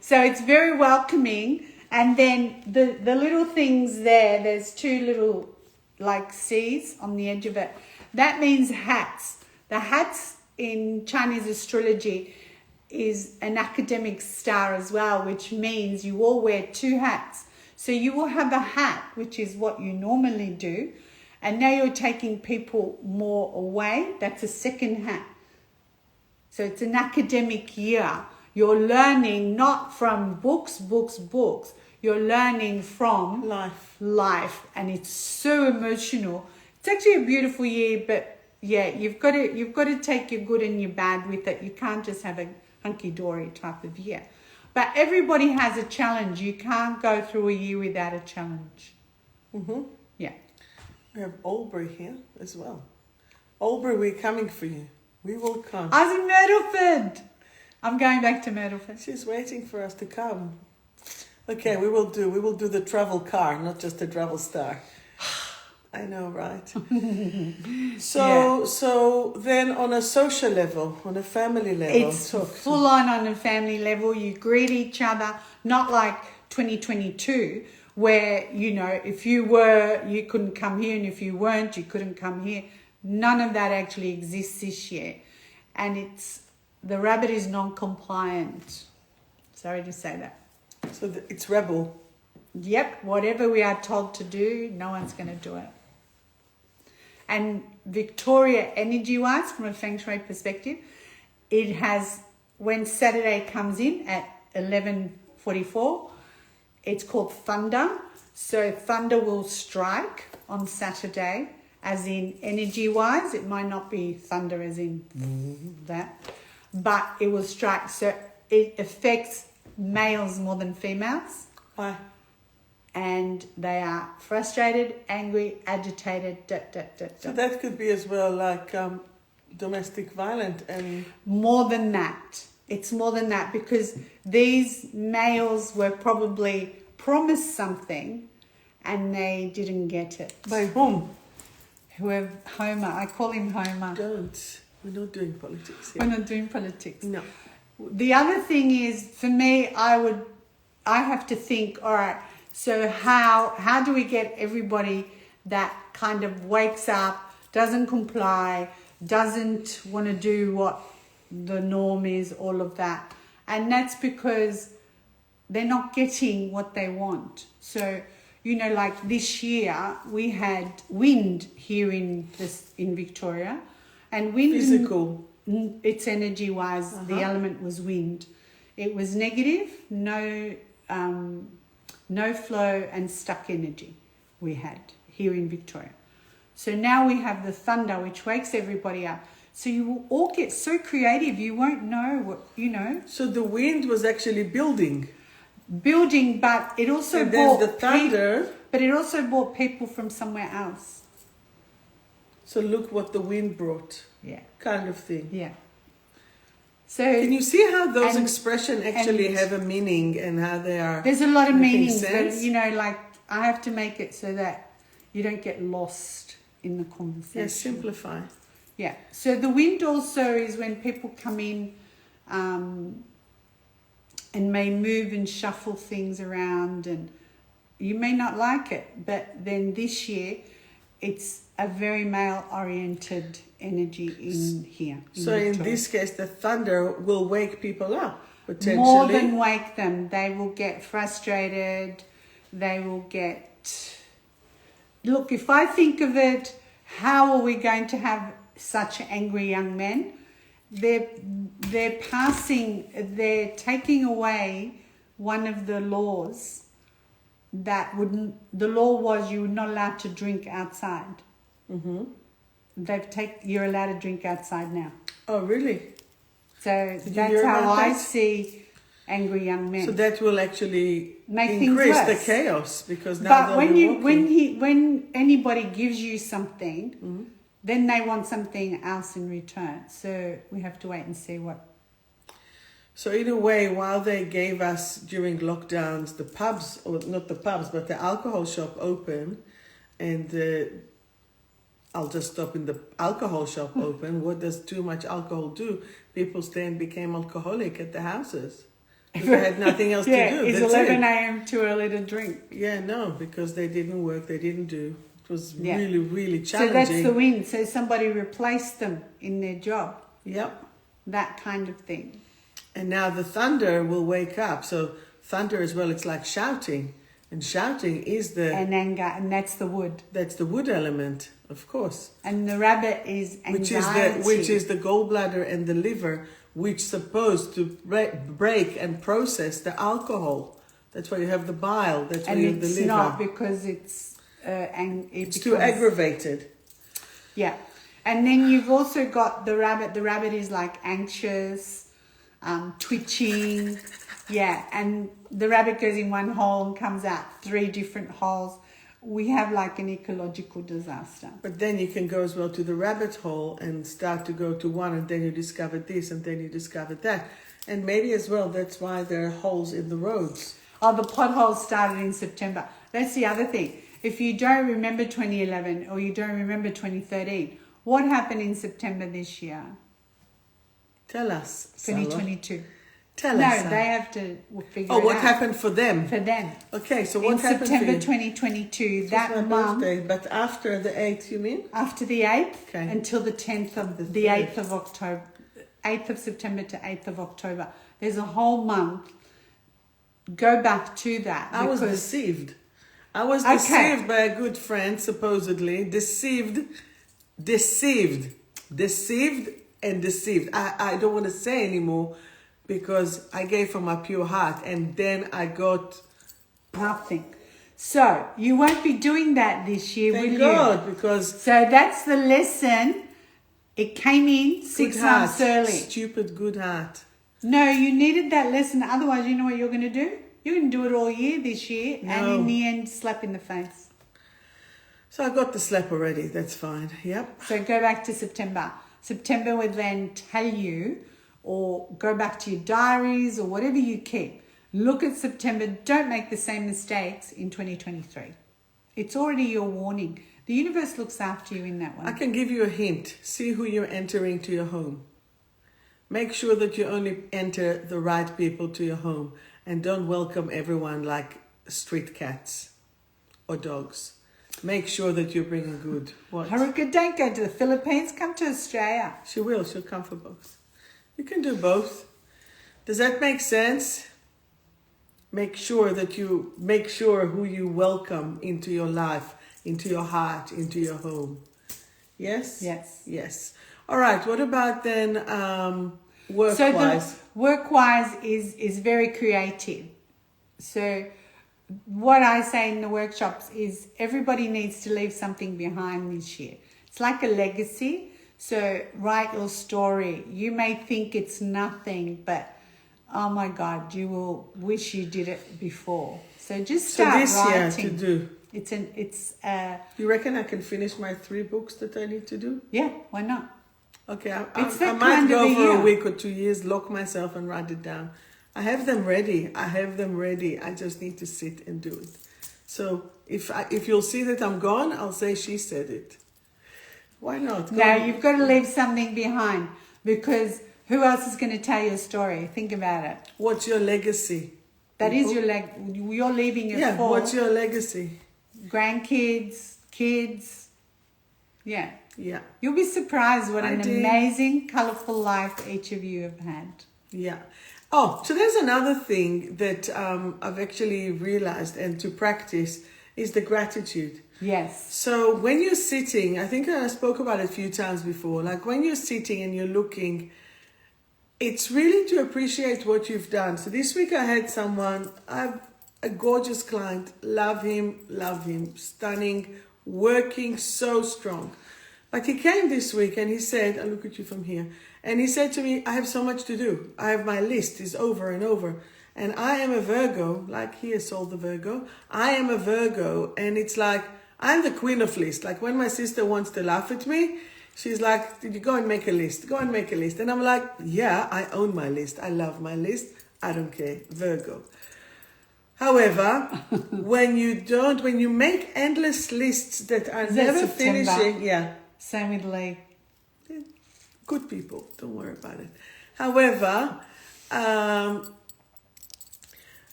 So it's very welcoming. And then the little things there's two little like C's on the edge of it. That means hats. The hats in Chinese astrology is an academic star as well, which means you all wear two hats. So you will have a hat, which is what you normally do. And now you're taking people more away. That's a second hat. So it's an academic year. You're learning not from books. You're learning from life. And it's so emotional. It's actually a beautiful year, but yeah, you've got to take your good and your bad with it. You can't just have a hunky-dory type of year. But everybody has a challenge. You can't go through a year without a challenge. Yeah. We have 𝗟𝗵𝗿 here as well. 𝗟𝗵𝗿, we're coming for you. We will come. I was in 𝗵𝗵𝗿. I'm going back to 𝗵𝗵𝗿. She's waiting for us to come. Okay, we will do the travel car, not just the travel star. I know, right? So then on a social level, on a family level. It's full on a family level. You greet each other, not like 2022, where, if you were, you couldn't come here, and if you weren't, you couldn't come here. None of that actually exists this year. And the rabbit is non-compliant. Sorry to say that. So it's rebel. Yep, whatever we are told to do, no one's going to do it. And Victoria, energy-wise, from a Feng Shui perspective, it has, when Saturday comes in at 11:44, it's called thunder. So thunder will strike on Saturday, as in energy-wise. It might not be thunder as in that, but it will strike. So it affects males more than females. Why? And they are frustrated, angry, agitated, So that could be as well like domestic violence and... More than that. It's more than that, because these males were probably promised something and they didn't get it. By whom? Whoever, Homer. I call him Homer. Don't. We're not doing politics here. We're not doing politics. No. The other thing is, for me, I have to think, all right, so how do we get everybody that kind of wakes up, doesn't comply, doesn't want to do what the norm is, all of that. And that's because they're not getting what they want. So, you know, like this year we had wind here in Victoria, and wind, Physical. its energy wise, the element was wind. It was negative, no flow and stuck energy we had here in Victoria. So now we have the thunder, which wakes everybody up. So you will all get so creative, you won't know what, you know. So the wind was actually building, but it also and there's brought the thunder. but it also brought people from somewhere else. So look what the wind brought, Yeah. kind of thing. Yeah. So Can you see how those and- expressions actually and- have a meaning and how they are? there's a lot of making meanings, sense? but you know, like I have to make it so that you don't get lost in the conversation. Yes, simplify. Yeah. So the wind also is when people come in and may move and shuffle things around, and you may not like it, but then this year it's a very male-oriented energy in here. So in Victoria. this case, the thunder will wake people up, potentially. More than wake them. They will get frustrated. They will get... Look, if I think of it, how are we going to have such angry young men? They're taking away one of the laws that wouldn't... The law was you were not allowed to drink outside. Mm-hmm. You're allowed to drink outside now. Oh, really? So Did you that's hear how about I that? see angry young men. So that will actually Make things increase the worse. chaos, because now But they'll be walking. when anybody gives you something, Mm-hmm. then they want something else in return. So we have to wait and see what. So in a way, while they gave us during lockdowns the pubs, or not the pubs, but the alcohol shop open, and I'll just stop in the alcohol shop open. What does too much alcohol do? People stay and became alcoholic at the houses. They had nothing else to do. Is That's 11 it. a.m. too early to drink? Yeah, no, because they didn't work, they didn't do. It was Yeah. really, really So challenging. that's the win. So somebody replaced them in their job. Yep. That kind of thing. And now the thunder will wake up. So thunder as well, it's like shouting. And shouting is And anger, and that's the wood. that's the wood element, of course. And the rabbit is anxiety. Which is the gallbladder and the liver, which supposed to break and process the alcohol. That's why you have the bile. That's why and you have the it's liver. not because it's It's too aggravated. Yeah. And then you've also got the rabbit. The rabbit is like anxious, twitching. Yeah. And the rabbit goes in one hole and comes out 3 different holes. We have like an ecological disaster. But then you can go as well to the rabbit hole and start to go to one, and then you discover this, and then you discover that. And maybe as well, that's why there are holes in the roads. Oh, the potholes started in September. That's the other thing. If you don't remember 2011 or you don't remember 2013, what happened in September this year? Tell us, Salo. 2022. Tell No, us. they have to figure Oh, it what out. happened for them? For them. Okay, so In what happened September for you? 2022, It was that my month, birthday, but after the 8th, you mean? after the 8th Okay. until the 10th of The the 8th third. of October, 8th of September to 8th of October. There's a whole month. Go back to that. I was because- deceived. I was Okay. deceived by a good friend, supposedly. Deceived. I don't want to say anymore because I gave from my pure heart, and then I got... Nothing. So you won't be doing that this year, Thank will God, you? because... So that's the lesson. It came in 6 good months heart, early. Stupid good heart. No, you needed that lesson. Otherwise, you know what you're going to do? You're going to do it all year this year, and No. in the end, slap in the face. So I got the slap already. That's fine. Yep. So go back to September. September will then tell you, or go back to your diaries or whatever you keep. Look at September. Don't make the same mistakes in 2023. It's already your warning. The universe looks after you in that I one. can give you a hint. See who you're entering to your home. Make sure that you only enter the right people to your home, and don't welcome everyone like street cats or dogs. make sure that you're bringing good. What? Haruka, don't go to the Philippines. Come to Australia. She will. She'll come for both. You can do both. Does that make sense? Make sure who you welcome into your life, into your heart, into your home. Yes? Yes. Yes. All right. What about then work-wise? So work-wise is very creative. So what I say in the workshops is everybody needs to leave something behind this year. It's like a legacy. So write your story. You may think it's nothing, but oh my God, you will wish you did it before. So just start this writing. year to do. You reckon I can finish my 3 books that I need to do? Yeah, why not? Okay, I might go for a week or 2 years, lock myself and write it down. I have them ready. I just need to sit and do it. So if you'll see that I'm gone, I'll say she said it. Why not? You've got to leave something behind, because who else is going to tell your story? Think about it. What's your legacy? That is your you're leaving it for. What's your legacy? Grandkids, kids. Yeah. Yeah. You'll be surprised what an amazing, colourful life each of you have had. Yeah. Oh, so there's another thing that I've actually realized and to practice is the gratitude. Yes. So when you're sitting, I think I spoke about it a few times before, like when you're sitting and you're looking, it's really to appreciate what you've done. So this week I had a gorgeous client, love him, stunning, working so strong. But he came this week and he said, I'll look at you from here. And he said to me, I have so much to do. I have my list is over and over. And I am a Virgo, like he has sold the Virgo. I am a Virgo. And it's like, I'm the queen of lists. Like when my sister wants to laugh at me, she's like, did you go and make a list? Go and make a list. And I'm like, yeah, I own my list. I love my list. I don't care. Virgo. However, when you make endless lists that are never finishing, yeah. Same with Lee. Good people, don't worry about it. However,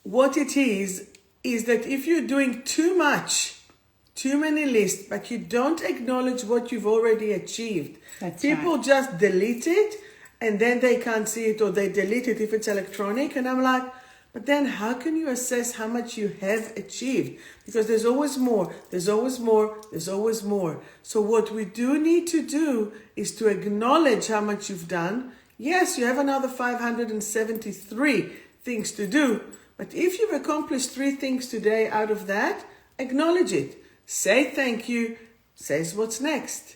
what it is that if you're doing too many lists, but you don't acknowledge what you've already achieved, people just delete it and then they can't see it, or they delete it if it's electronic. And I'm like, but then how can you assess how much you have achieved? Because there's always more, there's always more, there's always more. So what we do need to do is to acknowledge how much you've done. Yes, you have another 573 things to do. But if you've accomplished 3 things today out of that, acknowledge it. Say thank you. Says what's next.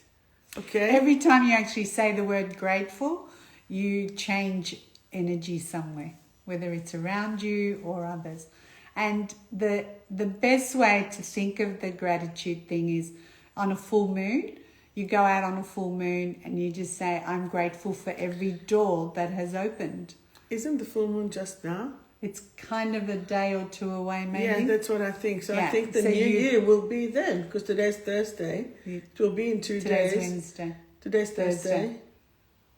Okay? Every time you actually say the word grateful, you change energy somewhere, whether it's around you or others. And the best way to think of the gratitude thing is on a full moon. You go out on a full moon and you just say, I'm grateful for every door that has opened. Isn't the full moon just now? It's kind of a day or 2 away, maybe. Yeah, that's what I think. So I think the new year will be then, because today's Thursday. It will be in 2 days. Today's Wednesday. Today's Thursday.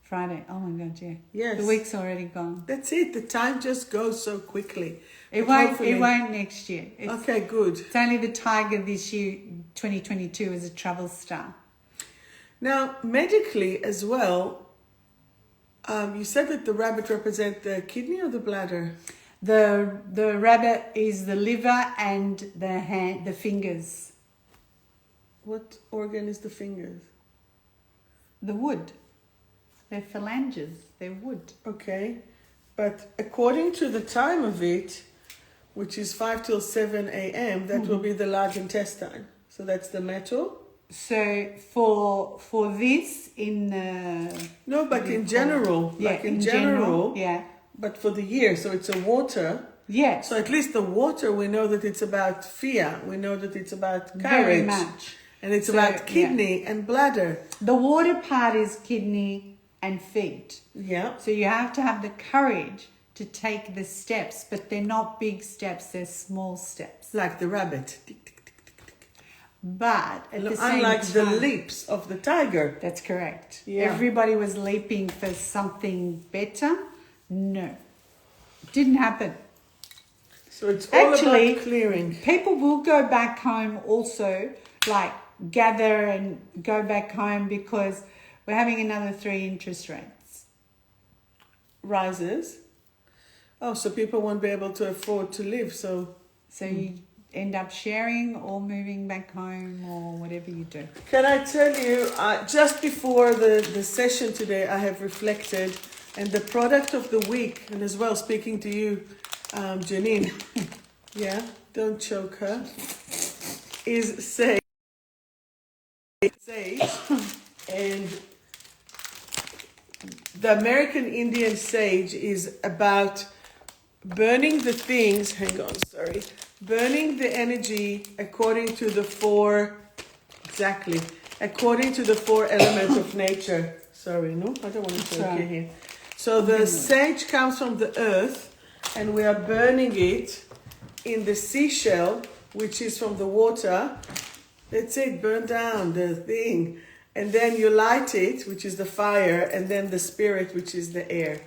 Friday. Oh my God, yeah. Yes. The week's already gone. That's it. The time just goes so quickly. It won't next year. Okay, good. It's only the tiger this year, 2022, is a travel star. Now, medically as well, you said that the rabbit represents the kidney or the bladder? The rabbit is the liver and the fingers. What organ is the fingers? The wood. They're phalanges. They're wood. Okay. But according to the time of it, which is 5 till 7 a.m., that will be the large intestine. So that's the metal. So for this in no, but in general, yeah, like in general, yeah. But for the year, so it's a water. Yes. So at least the water, we know that it's about fear. We know that it's about courage. Very much. And it's about kidney and bladder. The water part is kidney and feet. Yeah. So you have to have the courage to take the steps, but they're not big steps, they're small steps. Like the rabbit. But at the same unlike time, the leaps of the tiger. That's correct. Yeah. Everybody was leaping for something better. No. Didn't happen. So it's all Actually, about clearing. people will go back home also, like gather and go back home because we're having another 3 interest rates. Rises. Oh, so people won't be able to afford to live. So you end up sharing or moving back home or whatever you do. can I tell you, just before the session today, I have reflected, and the product of the week, and as well speaking to you, Janine, yeah, don't choke her, is sage. And the American Indian sage is about burning the things, burning the energy according to the 4 elements of nature. Sorry, no, I don't want to choke you here. So the sage comes from the earth, and we are burning it in the seashell, which is from the water. That's it, burn down the thing. And then you light it, which is the fire, and then the spirit, which is the air.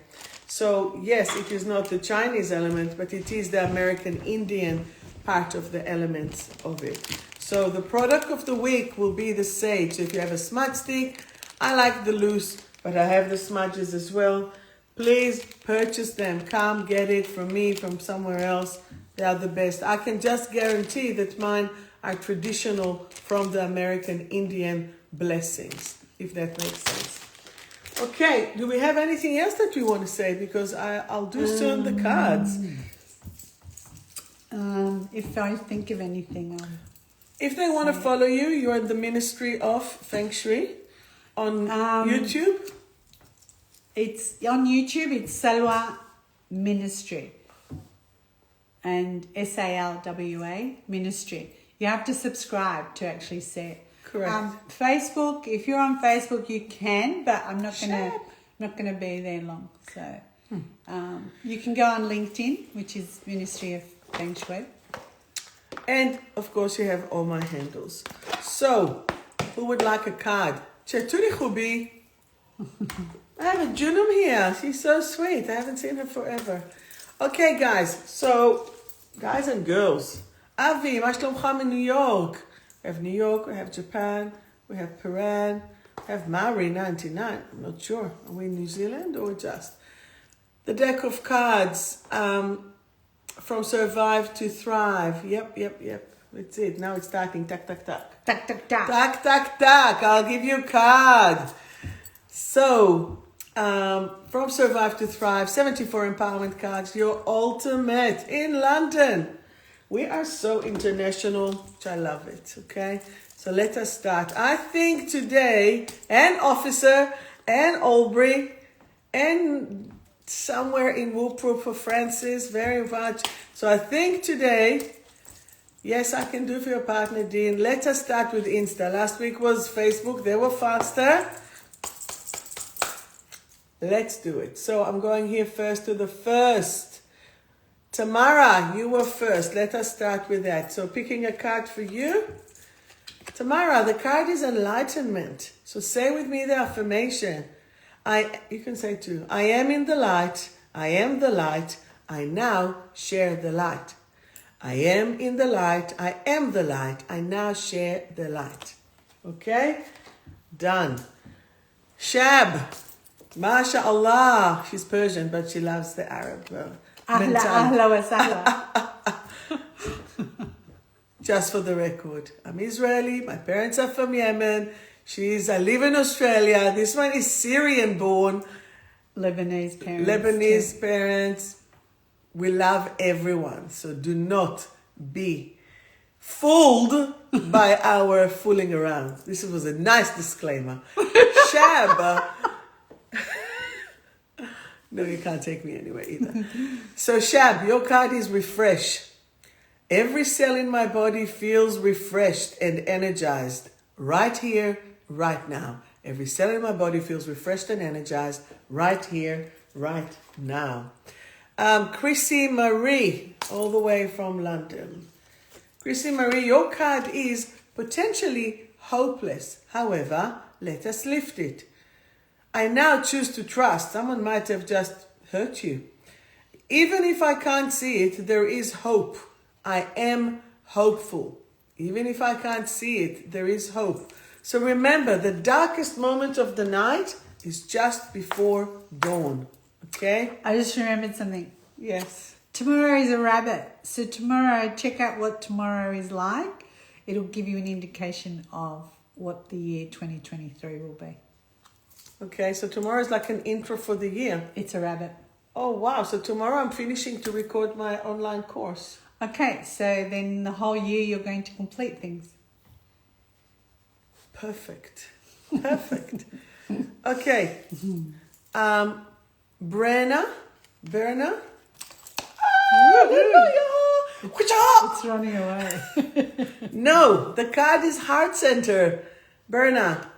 So yes, it is not the Chinese element, but it is the American Indian part of the elements of it. So the product of the week will be the sage. So if you have a smudge stick, I like the loose, but I have the smudges as well. Please purchase them. Come get it from me, from somewhere else. They are the best. I can just guarantee that mine are traditional from the American Indian blessings, if that makes sense. Okay, do we have anything else that we want to say? Because I'll do soon the cards. If I think of anything, if they want to follow you, you're in the Ministry of Feng Shui on YouTube. It's on YouTube. It's Salwa Ministry and SALWA Ministry. You have to subscribe to actually see it. Correct. Facebook, if you're on Facebook, you can, but I'm not gonna be there long. So you can go on LinkedIn, which is Ministry of Feng Shui. And of course, you have all my handles. So, who would like a card? 𝗤𝗵𝗶. I have a Junum here. She's so sweet. I haven't seen her forever. Okay, guys. So, guys and girls. Avi, מה שלומך in New York? We have New York, we have Japan, we have Paran, we have Maori 99. I'm not sure. Are we in New Zealand or just? The deck of cards from Survive to Thrive. Yep. That's it. Now it's starting. Tack, tack, tack. Tack, tack, tack. Tack, tack, tack. I'll give you a card. So, from Survive to Thrive, 74 empowerment cards, your ultimate in London. We are so international, which I love it, okay? So let us start. I think today, and Officer, and Aubrey, and somewhere in 𝗏𝗏 Francis, very much. So I think today, yes, I can do for your partner, Dean. Let us start with Insta. Last week was Facebook. They were faster. Let's do it. So I'm going here first to the first. Tamara, you were first. Let us start with that. So picking a card for you. Tamara, the card is enlightenment. So say with me the affirmation. You can say too. I am in the light. I am the light. I now share the light. I am in the light. I am the light. I now share the light. Okay? Done. Shab. MashaAllah. She's Persian, but she loves the Arab Ahla wa sahla. Just for the record, I'm Israeli. My parents are from Yemen. I live in Australia. This one is Syrian born. Lebanese parents. We love everyone. So do not be fooled by our fooling around. This was a nice disclaimer. Shab. No, you can't take me anywhere either. So Shab, your card is refresh. Every cell in my body feels refreshed and energized right here, right now. Every cell in my body feels refreshed and energized right here, right now. Chrissy Marie, all the way from London. Chrissy Marie, your card is potentially hopeless. However, let us lift it. I now choose to trust. Someone might have just hurt you. Even if I can't see it, there is hope. I am hopeful. Even if I can't see it, there is hope. So remember, the darkest moment of the night is just before dawn. Okay? I just remembered something. Yes. Tomorrow is a rabbit. So tomorrow, check out what tomorrow is like. It'll give you an indication of what the year 2023 will be. Okay, so tomorrow is like an intro for the year. It's a rabbit. Oh, wow. So tomorrow I'm finishing to record my online course. Okay, so then the whole year you're going to complete things. Perfect. Perfect. Okay. Berna. It's running away. No, the card is heart center. Berna.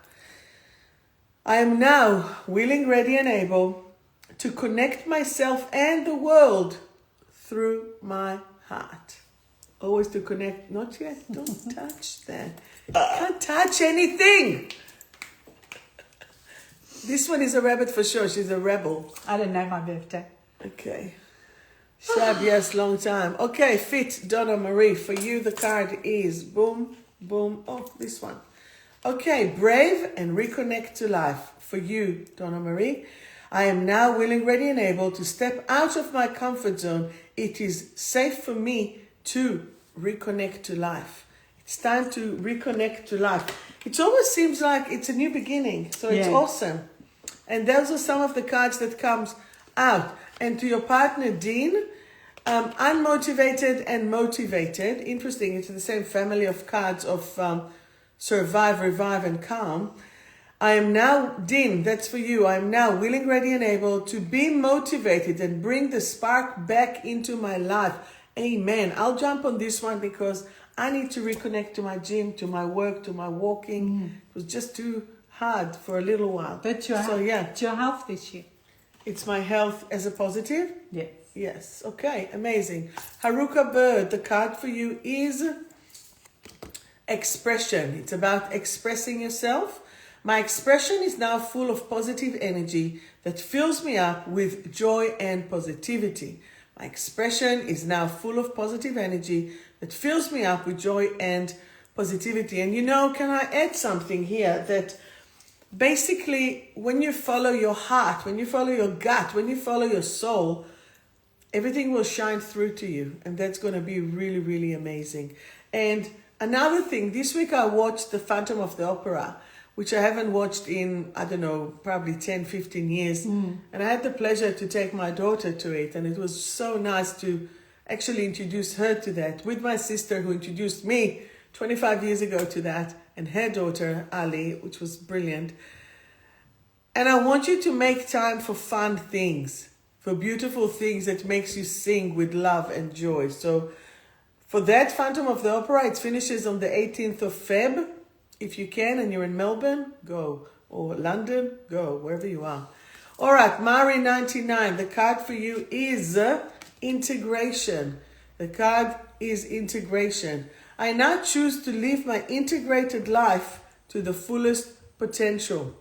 I am now willing, ready, and able to connect myself and the world through my heart. Always to connect. Not yet. Don't touch that. You can't touch anything. This one is a rabbit for sure. She's a rebel. I don't know my birthday. Okay. Shab, yes, long time. Okay, fit, Donna Marie. For you, the card is boom, boom. Oh, this one. Okay, brave and reconnect to life. For you, Donna Marie, I am now willing, ready, and able to step out of my comfort zone. It is safe for me to reconnect to life. It's time to reconnect to life. It always seems like it's a new beginning. So it's awesome. And those are some of the cards that comes out. And to your partner, Dean, unmotivated and motivated. Interesting, it's the same family of cards of survive, revive, and calm. I am now, Dean, that's for you. I am now willing, ready, and able to be motivated and bring the spark back into my life. Amen. I'll jump on this one because I need to reconnect to my gym, to my work, to my walking. It was just too hard for a little while. But your health this year. It's my health as a positive? Yes. Yes. Okay. Amazing. Haruka Bird, the card for you is expression. It's about expressing yourself. My expression is now full of positive energy that fills me up with joy and positivity. My expression is now full of positive energy that fills me up with joy and positivity. And you know, can I add something here that basically when you follow your heart, when you follow your gut, when you follow your soul, everything will shine through to you. And that's going to be really, really amazing. And another thing, this week I watched The Phantom of the Opera, which I haven't watched in, I don't know, probably 10, 15 years. And I had the pleasure to take my daughter to it. And it was so nice to actually introduce her to that with my sister who introduced me 25 years ago to that, and her daughter, Ali, which was brilliant. And I want you to make time for fun things, for beautiful things that makes you sing with love and joy. So for that Phantom of the Opera, it finishes on the 18th of Feb. If you can and you're in Melbourne, go. Or London, go, wherever you are. All right, Mari 99, the card for you is integration. The card is integration. I now choose to live my integrated life to the fullest potential.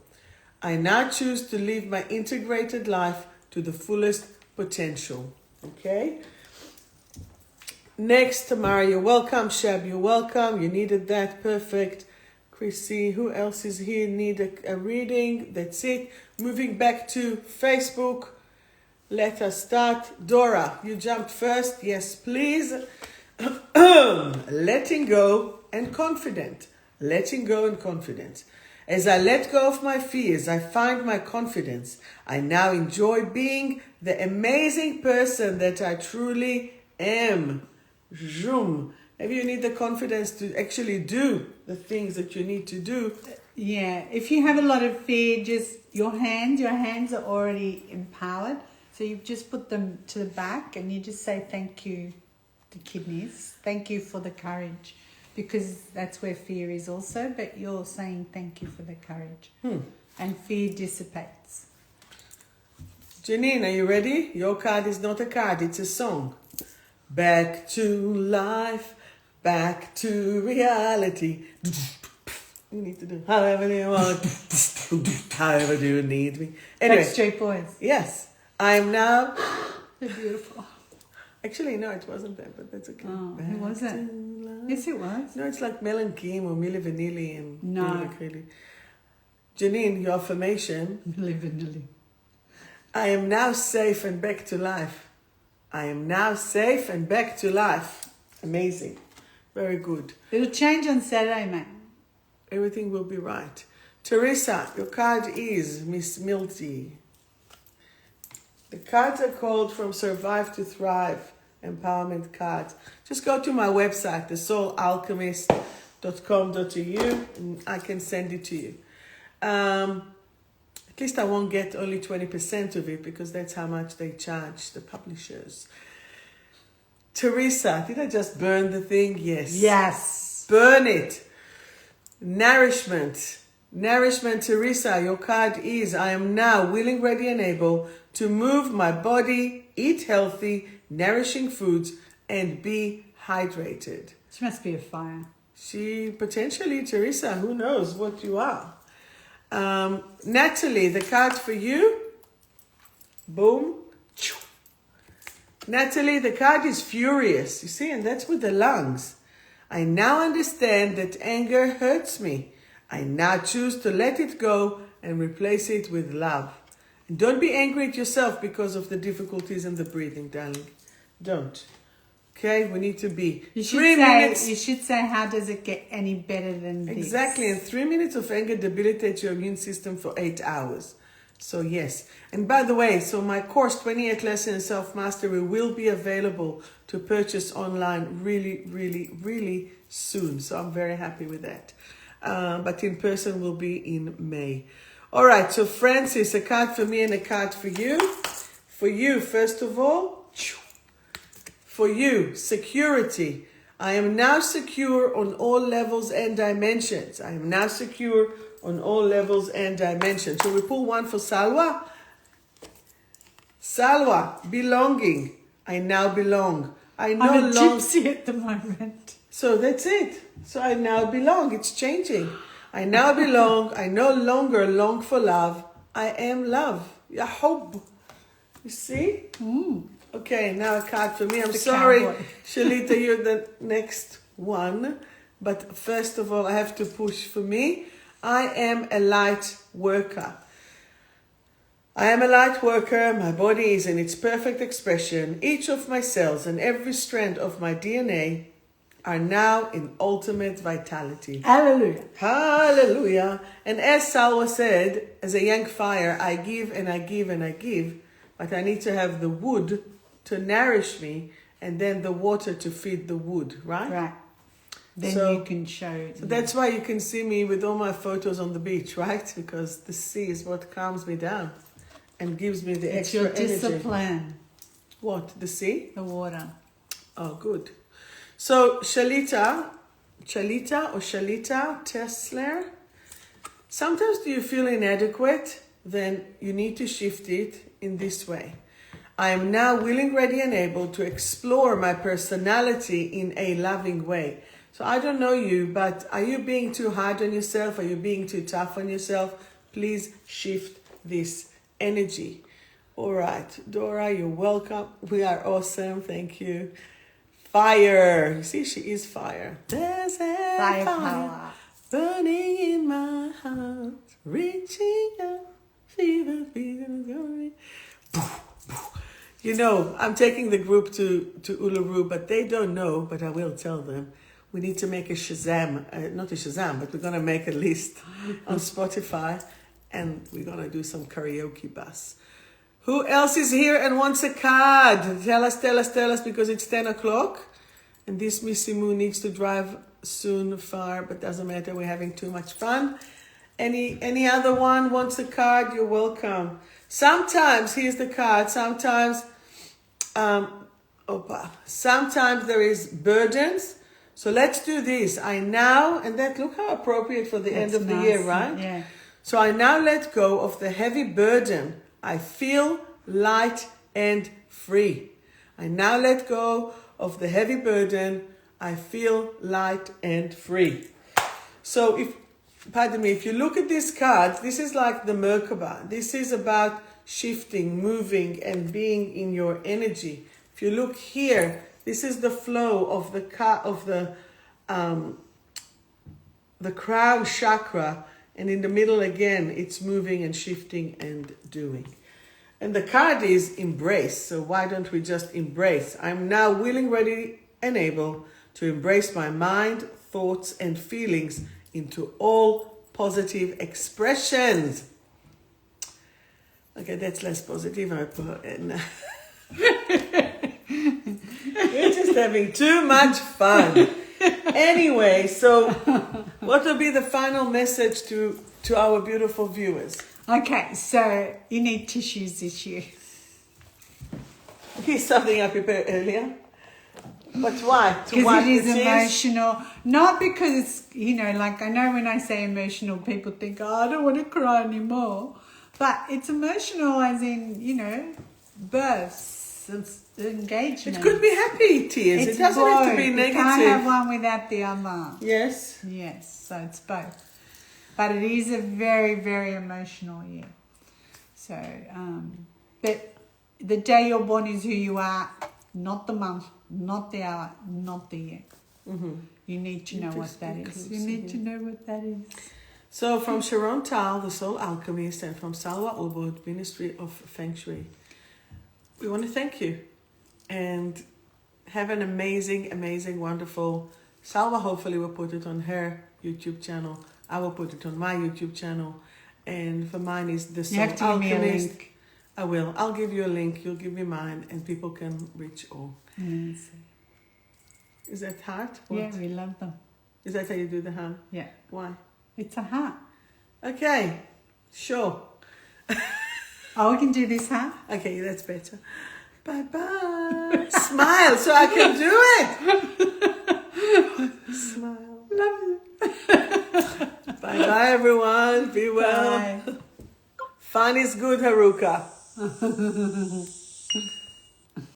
I now choose to live my integrated life to the fullest potential. Okay? Next, Tamara, you're welcome. Shab, you're welcome. You needed that. Perfect. Chrissy, who else is here? Need a reading. That's it. Moving back to Facebook. Let us start. Dora, you jumped first. Yes, please. Letting go and confident. Letting go and confidence. As I let go of my fears, I find my confidence. I now enjoy being the amazing person that I truly am. Zoom. Maybe you need the confidence to actually do the things that you need to do. Yeah, if you have a lot of fear, just your hands are already empowered. So you just put them to the back and you just say thank you, the kidneys. Thank you for the courage, because that's where fear is also. But you're saying thank you for the courage. And fear dissipates. Janine, are you ready? Your card is not a card, it's a song. Back to life, back to reality. You need to do however you want, however you need me. Anyway, Backstreet Boys. Yes, I am now So beautiful. Actually, no, it wasn't that, but that's okay. Oh, who was it? Yes, it was. No, it's like 𝗏𝗏 or 𝗏𝗏𝗏𝗏 and No. 𝗏𝗏𝗏𝗏𝗏. Janine, your affirmation. Vanilli. I am now safe and back to life. I am now safe and back to life. Amazing. Very good. It'll change on Saturday, mate. Everything will be right. Teresa, your card is Miss Milty. The cards are called From Survive to Thrive Empowerment Cards. Just go to my website, 𝗀𝗏𝗏𝗏𝗏.com.au, and I can send it to you. At least I won't get only 20% of it because that's how much they charge the publishers. Teresa, did I just burn the thing? Yes. Yes. Burn it. Nourishment. Nourishment, Teresa, your card is, I am now willing, ready, and able to move my body, eat healthy, nourishing foods, and be hydrated. She must be a fire. She potentially, Teresa, who knows what you are. Natalie, the card for you. Boom. Natalie, the card is furious. You see, and that's with the lungs. I now understand that anger hurts me. I now choose to let it go and replace it with love. And don't be angry at yourself because of the difficulties in the breathing, darling. Don't. Okay, we need to be. You should 3 minutes. You should say, how does it get any better than this? Exactly, and 3 minutes of anger debilitates your immune system for 8 hours. So yes. And by the way, so my course, 28 Lessons in Self-Mastery, will be available to purchase online really, really, really soon. So I'm very happy with that. But in person will be in May. All right, so Francis, a card for me and a card for you. For you, first of all, for you, security. I am now secure on all levels and dimensions. I am now secure on all levels and dimensions. So we pull one for Salwa. Salwa, belonging. I now belong. I'm a gypsy at the moment. So that's it. So I now belong. It's changing. I now belong. I no longer long for love. I am love. 𝗂𝗵𝗶. You see? Okay, now a card for me. I'm sorry, Shalita, you're the next one. But first of all, I have to push for me. I am a light worker. I am a light worker. My body is in its perfect expression. Each of my cells and every strand of my DNA are now in ultimate vitality. Hallelujah. Hallelujah. And as Salwa said, as a young fire, I give and I give and I give, but I need to have the wood to nourish me and then the water to feed the wood, right? Right. Then So- you can show. So that's why you can see me with all my photos on the beach, right? Because the sea is what calms me down and gives me the It's extra your energy. discipline. What? The sea? The water. Oh, good. So Shalita Tesler, sometimes do you feel inadequate? Then you need to shift it in this way. I am now willing, ready, and able to explore my personality in a loving way. So I don't know you, but are you being too hard on yourself? Are you being too tough on yourself? Please shift this energy. All right, Dora, you're welcome. We are awesome. Thank you. Fire. You see, she is fire. There's a Fire fire power. burning in my heart, reaching out, fever, fever. You know, I'm taking the group to Uluru, but they don't know, but I will tell them. We need to make a Shazam, not a Shazam, but we're going to make a list on Spotify, and we're going to do some karaoke bus. Who else is here and wants a card? Tell us, because it's 10 o'clock. And this Missy Moo needs to drive soon far, but doesn't matter. We're having too much fun. Any other one wants a card? You're welcome. Sometimes, here's the card. Sometimes there is burdens. So let's do this. I now, and that, look how appropriate for the end of the year, right? Yeah. So I now let go of the heavy burden. I feel light and free. I now let go of the heavy burden. I feel light and free. So if you look at this card, this is like the 𝗏𝗶𝗏𝗏. This is about shifting, moving, and being in your energy. If you look here, this is the flow of the crown chakra, and in the middle again, it's moving and shifting and doing. And the card is embrace. So why don't we just embrace? I'm now willing, ready, and able to embrace my mind, thoughts, and feelings into all positive expressions. Okay, that's less positive. We're just having too much fun. Anyway, so what will be the final message to our beautiful viewers? Okay, so you need tissues this year. Here's something I prepared earlier. But why? Because it is emotional. Not because it's, like I know when I say emotional, people think, oh, I don't want to cry anymore. But it's emotional as in, births, engagement. It could be happy tears. It doesn't have to be negative. You can't have one without the other. Yes. Yes, so it's both. But it is a very, very emotional year. So, but the day you're born is who you are, not the month, not the hour, not the year. Mm-hmm. You need to know what that is. You need to know what that is. So from 𝗟𝗯𝗠𝗏, the soul alchemist, and from 𝗖𝗵𝗶𝗿𝗏, Ministry of Feng Shui, we want to thank you and have an amazing, amazing, wonderful. Salwa hopefully will put it on her YouTube channel. I will put it on my YouTube channel. And for mine is the soul alchemist. You have to give me a link. I will. I'll give you a link. You'll give me mine, and people can reach all. Yes. Is that hard? Yeah, we love them. Is that how you do the heart? Yeah. Why? It's a heart. Okay, sure. Oh, we can do this, huh? Okay, that's better. Bye-bye. Smile so I can do it. Smile. Love you. Bye-bye, everyone. Be well. Bye. Fun is good, Haruka.